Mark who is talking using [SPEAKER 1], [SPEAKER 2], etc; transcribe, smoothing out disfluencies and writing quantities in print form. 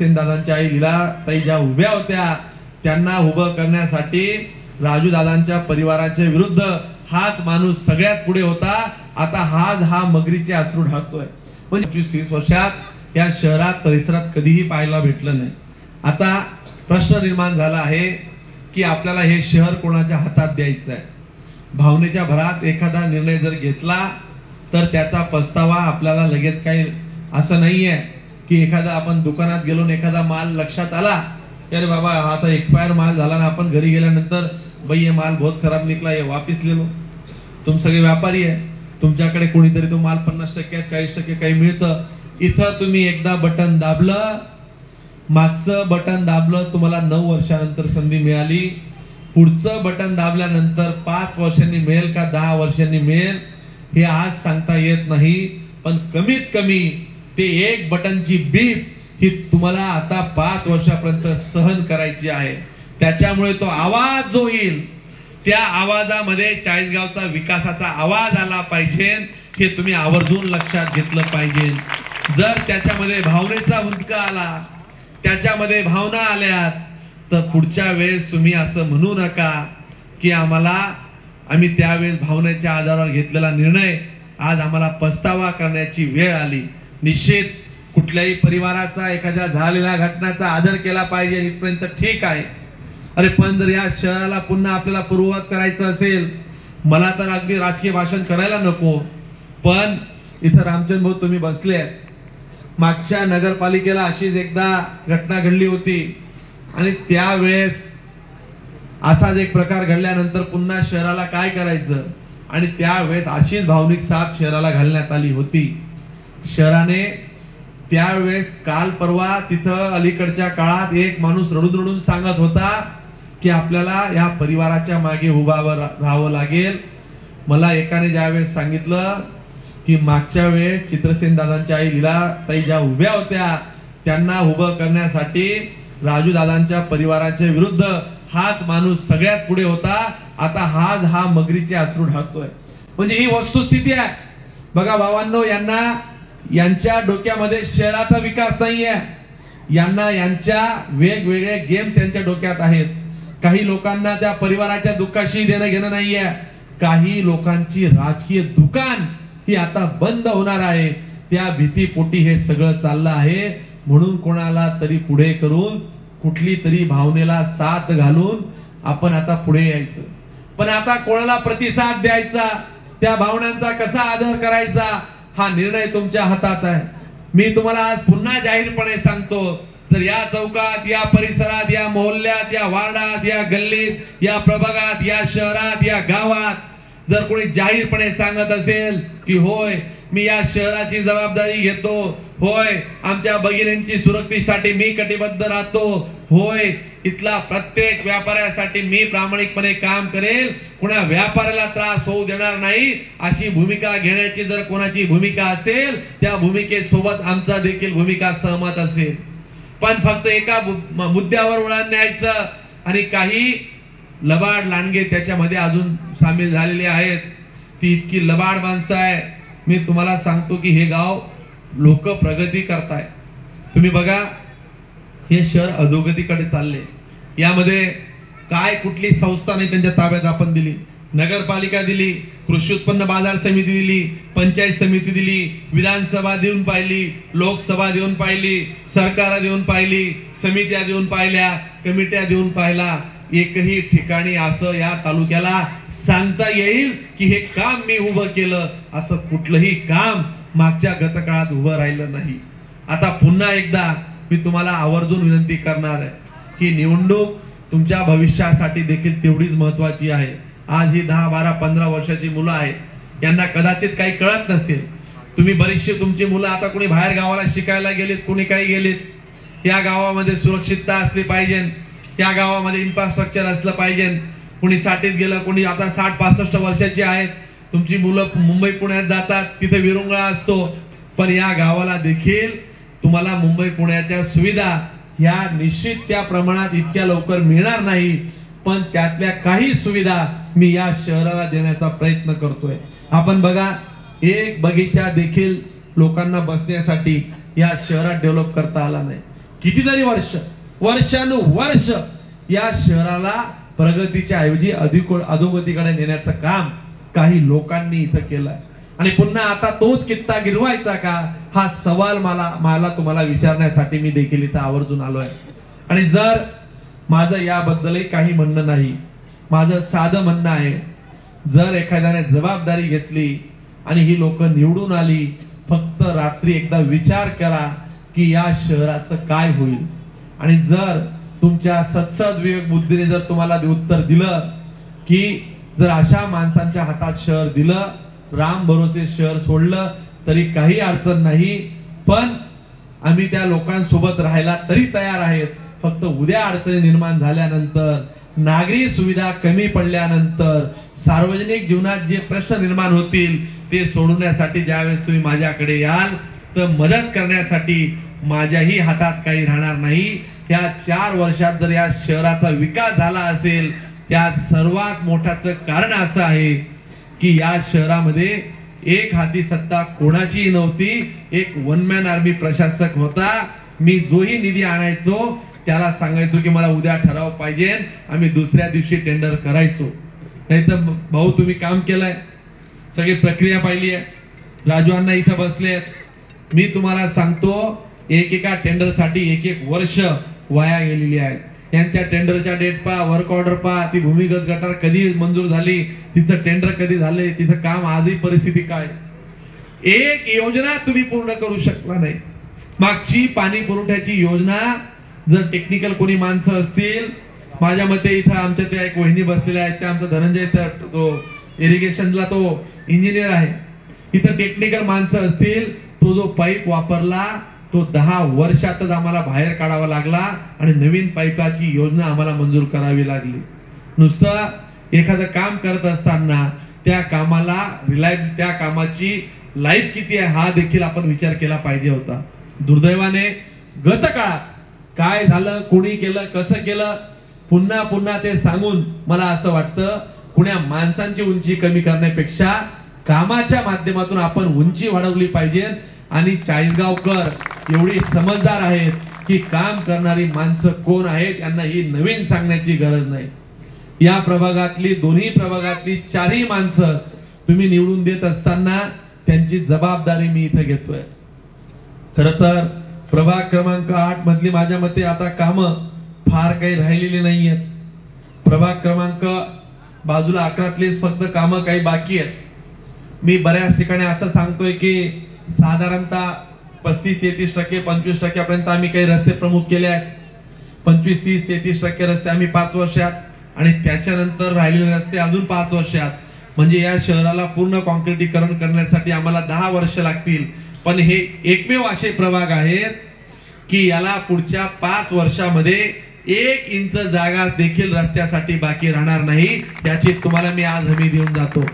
[SPEAKER 1] दादांच्या आई लीलाताई ज्या उभ्या होत्या त्यांना उभं करण्यासाठी राजू दादांच्या परिवाराच्या विरुद्ध हाच माणूस सगळ्यात पुढे होता। आता हा मगरीचे अश्रू ढाळतोय। म्हणजे 30 वर्षात या शहरात परिसरात कधीही पाहायला भेटलं नाही। आता प्रश्न निर्माण झाला आहे की आपल्याला हे शहर कोणाच्या हातात द्यायचं आहे। भावनेच्या भरात एखादा निर्णय जर घेतला तर त्याचा पस्तावा आपल्याला लगेच काही असं नाहीये की एखादा आपण दुकानात गेलो आणि एखादा माल लक्षात आला अरे बाबा हा तर एक्सपायर माल झाला ना, आपण घरी गेल्यानंतर भाई ये माल बहुत खराब निकला, ये वापस ले लो। तुम सगळे व्यापारी आहे, तुमच्याकडे कोणीतरी तो माल 50% 40% काही मिळतं। इथं तुम्ही एकदा बटन दाबलं, मागचं बटन दाबलं, तुम्हाला 9 वर्षानंतर संधी मिळाली। पुढचं बटन दाबल्यानंतर 5 वर्षांनी मिळेल का 10 वर्षांनी मिळेल हे आज सांगता येत नाही, पण कमीत कमी ते एक बटनची बीप ही तुम्हाला आता 5 वर्षापर्यंत सहन करायची आहे। त्याच्यामुळे तो आवाज जो येईल त्या आवाजामध्ये चाळीसगावचा विकासाचा आवाज आला पाहिजे हे तुम्ही आवर्जून लक्षात घेतलं पाहिजे। जर त्याच्यामध्ये भावनेचा हुंदका आला, त्याच्यामध्ये भावना आल्यात, तर पुढच्या वेळेस तुम्ही असं म्हणू नका की आम्ही त्यावेळेस भावनेच्या आधारावर घेतलेला निर्णय आज आम्हाला पस्तावा करण्याची वेळ आली। निश्चित कुठल्याही परिवाराचा एखाद्या झालेल्या घटनेचा आदर केला पाहिजे इथपर्यंत ठीक आहे। अरे पण जर या शहराला पुन्हा आपल्याला पूर्ववत करायचं असेल, मला तर अगदी राजकीय भाषण करायला नको, पण इथं रामचंद्र भाऊ तुम्ही बसले आहेत, मागच्या नगरपालिकेला अशीच एकदा घटना घडली होती आणि त्यावेळेस असाच एक प्रकार घडल्यानंतर पुन्हा शहराला काय करायचं आणि त्यावेळेस अशीच भावनिक साथ शहराला घालण्यात आली होती। शहराने त्यावेळेस काल परवा तिथं अलीकडच्या काळात एक माणूस रडून रडून सांगत होता की आपल्याला या परिवाराच्या मागे उभा राहावं लागेल। मला एकाने ज्यावेळेस सांगितलं की मागच्या वेळेस चित्रसेन दादांच्या आई लीलाताई ज्या उभ्या होत्या त्यांना उभं करण्यासाठी राजू दादांच्या परिवाराच्या विरुद्ध हाच माणूस सगळ्यात पुढे होता। आता हा मगरीचे अश्रू ढाळतोय। म्हणजे ही वस्तुस्थिती आहे। बघा भावांनो, यांच्या डोक्यामध्ये शहराचा विकास नाहीये, यांच्या वेगवेगळे गेम्स यांच्या डोक्यात आहेत। काही लोकांना त्या परिवाराच्या दुःखाशी देणं घेणं नाहीये। काही लोकांची राजकीय दुकान ही आता बंद होणार आहे, त्या भीतीपोटी हे सगळं चाललं आहे। म्हणून कोणाला तरी पुढे करून कुठली तरी भावनेला साथ घालून आपण आता पुढे यायचं। पण आता कोणाला प्रतिसाद द्यायचा, त्या भावनांचा कसा आदर करायचा हा निर्णय तुमच्या हातात आहे। मी तुम्हाला आज पुन्हा जाहीरपणे सांगतो, जर या चौकात, या परिसरात, या मोहल्ल्यात, या वार्डात, या गल्लीत, या प्रभागात, या शहरात, या गावात जर कोणी जाहीरपणे सांगत असेल की होय मी या शहराची जबाबदारी घेतो, होय आमच्या भगिनींची सुरक्षेसाठी मी कटिबद्ध राहतो, होय इथला प्रत्येक व्यापाऱ्यासाठी मी प्रामाणिकपणे काम करेल, कोणा व्यापाऱ्याला त्रास होऊ देणार नाही, अशी भूमिका घेण्याची जर कोणाची भूमिका असेल त्या भूमिकेसोबत आमचा देखील भूमिका सहमत असेल। पण फक्त एका मुद्द्यावर वळण न्यायचं आणि काही लबाड लांडगे त्याच्यामध्ये अजून सामील झालेले आहेत, ती इतकी लबाड माणसं आहे। मी तुम्हाला सांगतो की हे गाव लोक प्रगती करताय। तुम्ही बघा हे शहर अधोगतीकडे चालले। यामध्ये काय कुठली संस्था नाही त्यांच्या ताब्यात आपण दिली, नगरपालिका दिली, कृषी उत्पन्न बाजार समिती दिली, पंचायत समिती दिली, विधानसभा देऊन पाहिली, लोकसभा देऊन पाहिली, सरकार देऊन पाहिली, समित्या देऊन पाहिल्या, कमिट्या देऊन पाहिला। एकही ठिकाणी असं या तालुक्याला सांगता येईल की हे काम मी उभं केलं, असं कुठलंही काम मागच्या गतकाळात उभं राहिलं नाही। आता पुन्हा एकदा मी तुम्हाला आवर्जून विनंती करणार आहे की निवडणूक तुमच्या भविष्यासाठी देखील तेवढीच महत्त्वाची आहे। आज ही 10, 12, 15 वर्षाची मुलं आहेत, यांना कदाचित काही कळत नसेल। तुम्ही बरीचशी तुमची मुलं आता कोणी बाहेर गावाला शिकायला गेलीत, कोणी काही गेलीत। या गावामध्ये सुरक्षितता असली पाहिजे, या गावामध्ये इन्फ्रास्ट्रक्चर असलं पाहिजे। कोणी 60त गेलं, कोणी आता 60-65 वर्षाची आहेत। तुमची मुलं मुंबई पुण्यात जातात, तिथे विरंगुळा असतो, पण या गावाला देखील तुम्हाला मुंबई पुण्याच्या सुविधा ह्या निश्चित त्या प्रमाणात इतक्या लवकर मिळणार नाही, पण त्यातल्या काही सुविधा मी या शहराला देण्याचा प्रयत्न करतोय। आपण बघा एक बगीचा देखील लोकांना बसण्यासाठी या शहरात डेव्हलप करता आला नाही। कितीतरी वर्षानुवर्ष या शहराला प्रगतीच्या ऐवजी अधोगतीकडे नेण्याचं काम काही लोकांनी इथं केलंय आणि पुन्हा आता तोच कित्ता गिरवायचा का, हा सवाल मला तुम्हाला विचारण्यासाठी मी देखील इथं आवर्जून आलोय. आणि जर माझं याबद्दलही काही म्हणणं नाही, माझं साधं म्हणणं आहे, जर एखाद्याने जबाबदारी घेतली आणि ही लोक निवडून आली, फक्त रात्री एकदा विचार करा की या शहराचं काय होईल. आणि जर तुमच्या सत्सद विवेक बुद्धीने जर तुम्हाला उत्तर दिलं की जर अशा माणसांच्या हातात शहर दिलं, राम भरोसे शहर सोडलं तरी काही अडचण नाही, पण आम्ही त्या लोकांसोबत राहायला तरी तयार आहेत. फक्त उद्या अडचणी निर्माण झाल्यानंतर, नागरी सुविधा कमी पडल्यानंतर, सार्वजनिक जीवनात जे प्रश्न निर्माण होतील ते सोडवण्यासाठी ज्यावेळेस तुम्ही माझ्याकडे याल तर मदत करण्यासाठी माझ्याही हातात काही राहणार नाही. या 4 वर्षात जर या शहराचा विकास झाला असेल, त्यात सर्वात मोठाचं कारण असं आहे की या शहरामध्ये एक हाती सत्ता कोणाचीही नव्हती. एक वन मॅन आर्मी प्रशासक होता. मी जोही निधी आणायचो त्याला सांगायचो की मला उद्या ठराव पाहिजे, आम्ही दुसऱ्या दिवशी टेंडर करायचो. नाहीतर भाऊ तुम्ही काम केलंय, सगळी प्रक्रिया पाहिली आहे, राजू अण्णा इथं बसले आहेत. मी तुम्हाला सांगतो एकेका टेंडर साठी 1 वर्ष वाया गेलेली आहे. यांच्या टेंडरच्या डेट पहा, वर्क ऑर्डर पहा, ती भूमिगत गटार कधी मंजूर झाली, तिचं टेंडर कधी झाले, तिचं काम आजही परिस्थिती काय. एक योजना तुम्ही पूर्ण करू शकला नाही. मागची पाणी पुरवठ्याची योजना जर टेक्निकल कोणी माणसं असतील, माझ्या मते इथं आमच्या त्या एक वहिनी बसलेल्या आहेत, त्या आमचा धनंजय तो इरिगेशनला तो इंजिनियर आहे. इथं टेक्निकल माणसं असतील, तो जो पाईप वापरला तो 10 वर्षातच आम्हाला बाहेर काढावा लागला आणि नवीन पाईपाची योजना आम्हाला मंजूर करावी लागली. नुसतं एखादं काम करत असताना त्या कामाची लाईफ किती आहे हा देखील आपण विचार केला पाहिजे होता. दुर्दैवाने गत काळात काय झालं, कोणी केलं, कसं केलं, पुन्हा ते सांगून मला असं वाटतं कुण्या माणसांची उंची कमी करण्यापेक्षा कामाच्या माध्यमातून आपण उंची वाढवली पाहिजे. आणि चाळीसगावकर एवढी समजदार आहेत की काम करणारी माणसं कोण आहेत यांना ही नवीन सांगण्याची गरज नाही. या प्रभागातली, दोन्ही प्रभागातली 4ही माणसं तुम्ही निवडून देत असताना त्यांची जबाबदारी मी इथे घेतोय. खर तर प्रभाग क्रमांक 8 मधली माझ्या मते आता कामं फार काही राहिलेली नाहीयेत. प्रभाग क्रमांक बाजूला 11तलीच फक्त कामं काही बाकी आहेत. मी बऱ्याच ठिकाणी असं सांगतोय की साधारणतः 35-33%, 25% आम्ही काही रस्ते प्रमुख केले आहेत. 25-30-33% रस्ते आम्ही 5 वर्षात आणि त्याच्यानंतर राहिलेले रस्ते अजून 5 वर्षात. म्हणजे या शहराला पूर्ण कॉन्क्रिटीकरण करण्यासाठी आम्हाला 10 वर्ष लागतील. पण हे एकमेव असे प्रभाग आहेत की याला पुढच्या 5 वर्षामध्ये 1 इंच जागा देखील रस्त्यासाठी बाकी राहणार नाही. याची तुम्हाला मी आज हमी देऊन जातो.